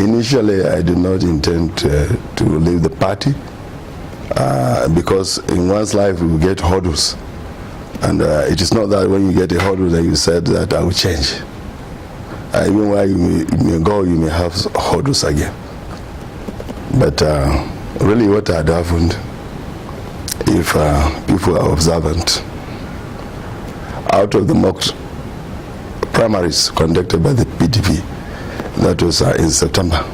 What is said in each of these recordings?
Initially, I did not intend to leave the party because in one's life we will get hurdles. And it is not that when you get a hurdle that you said that I will change. Even while you may go, you may have hurdles again. But really what had happened, if people are observant, out of the mock primaries conducted by the PDP, that was in September,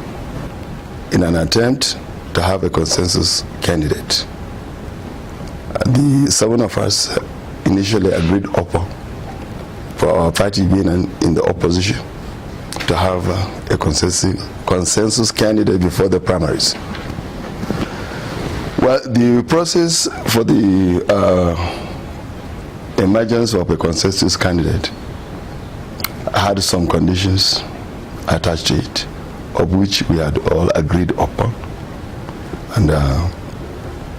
in an attempt to have a consensus candidate. The 7 of us initially agreed upon, for our party being in the opposition, to have a consensus candidate before the primaries. Well, the process for the emergence of a consensus candidate had some conditions attached to it, of which we had all agreed upon. And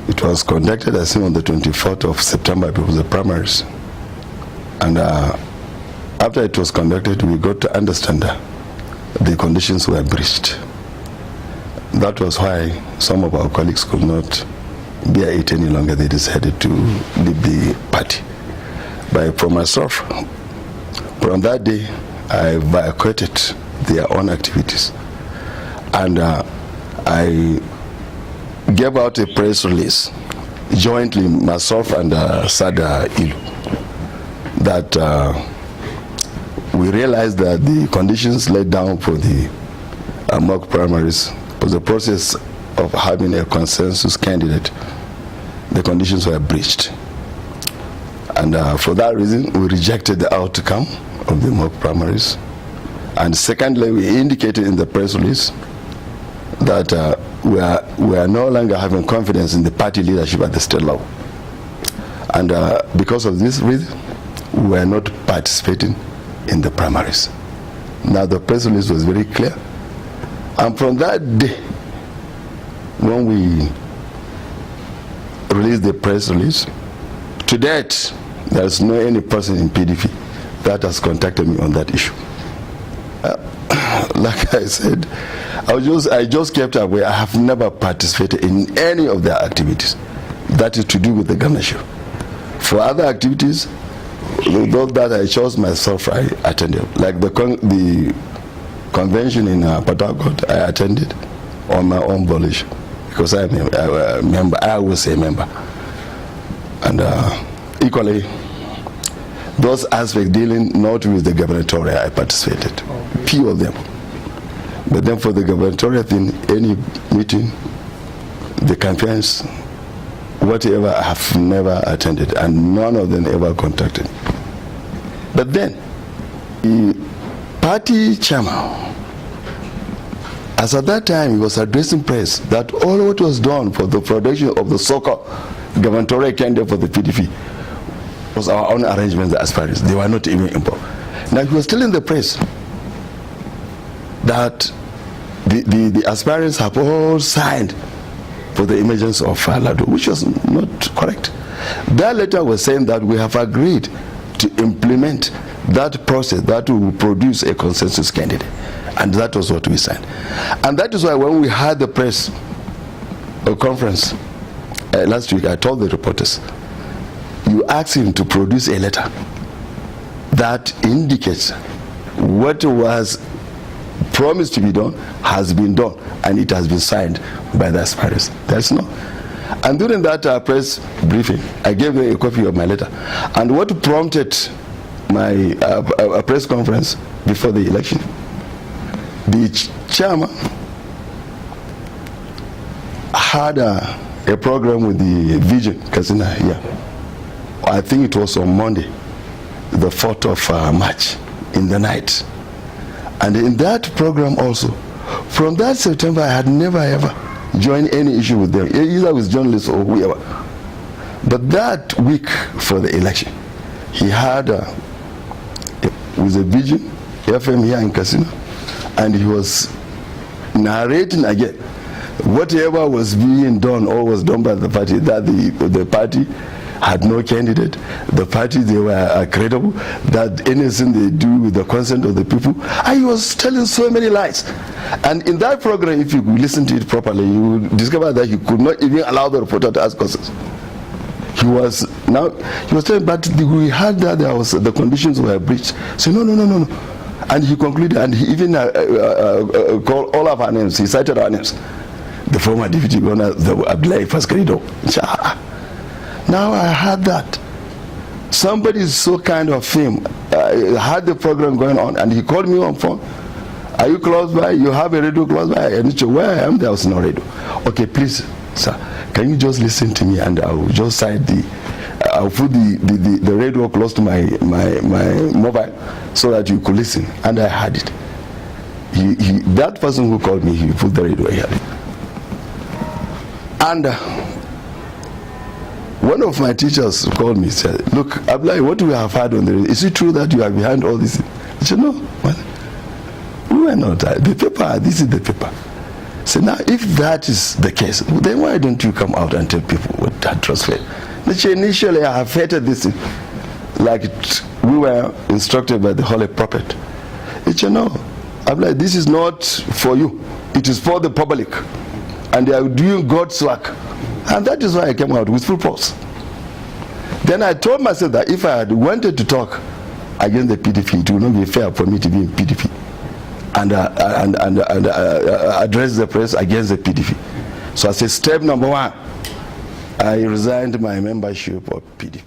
it was conducted, I think, on the 24th of September before the primaries. And after it was conducted, we got to understand that the conditions were breached. That was why some of our colleagues could not bear it any longer. They decided to leave the party. But for myself, from that day, I boycotted their own activities. And I gave out a press release, jointly, myself and Sada Ilu, that we realized that the conditions laid down for the mock primaries was the process of having a consensus candidate. The conditions were breached. And for that reason, we rejected the outcome of the mock primaries. And secondly, we indicated in the press release that we are no longer having confidence in the party leadership at the state level. And because of this reason, we are not participating in the primaries. Now the press release was very clear. And from that day, when we released the press release, to date, there is no any person in PDP that has contacted me on that issue. Like I said, I just kept away. I have never participated in any of their activities that is to do with the governorship. For other activities, those that I chose myself, I attended. Like the convention in Port Harcourt, I attended on my own volition because I am a member. I was a member, and equally, those aspects dealing not with the gubernatorial, I participated. Few of them. But then for the gubernatorial thing, any meeting, the campaigns, whatever, I have never attended, and none of them ever contacted. But then, the party chairman, as at that time he was addressing press that all what was done for the production of the so-called gubernatorial candidate for the PDP was our own arrangements, the aspirants. They were not even involved. Now he was telling the press that the aspirants have all signed for the emergence of Lado, which was not correct. That letter was saying that we have agreed to implement that process that will produce a consensus candidate. And that was what we signed. And that is why when we had the press conference last week, I told the reporters, you asked him to produce a letter that indicates what was promised to be done has been done, and it has been signed by the aspirants. That's no. And during that press briefing, I gave them a copy of my letter. And what prompted my press conference before the election, the chairman had a program with the Vision Katsina here. I think it was on Monday, the 4th of March, in the night. And in that program also, from that September, I had never ever joined any issue with them, either with journalists or whoever. But that week for the election, he had with a Vision FM here in Katsina, and he was narrating again whatever was being done or was done by the party, that the party had no candidate. The party, they were credible, that anything they do with the consent of the people. And he was telling so many lies. And in that program, if you listen to it properly, you will discover that he could not even allow the reporter to ask questions. He was telling, but we heard that there was the conditions were breached. So no. And he concluded, and he even called all of our names. He cited our names. The former deputy governor, Abdullahi Faskari. Now I heard that somebody so kind of him had the program going on, and he called me on phone. Are you close by? You have a radio close by? And he said, where I am, there was no radio. Okay, please, sir, can you just listen to me, and I will just cite I'll put the radio close to my mobile so that you could listen. And I heard it. That person who called me, he put the radio here. And one of my teachers called me and said, look, Abdullahi, what we have heard on the radio, is it true that you are behind all this? I said, no. Well, we were not. The paper, this is the paper. So now, if that is the case, then why don't you come out and tell people what that transfer? Initially, I have hated this, like we were instructed by the Holy Prophet. He said, no, Abdullahi, this is not for you. It is for the public. And they are doing God's work. And that is why I came out with full force. Then I told myself that if I had wanted to talk against the PDP, it would not be fair for me to be in PDP and address the press against the PDP. So I said, step number one, I resigned my membership of PDP.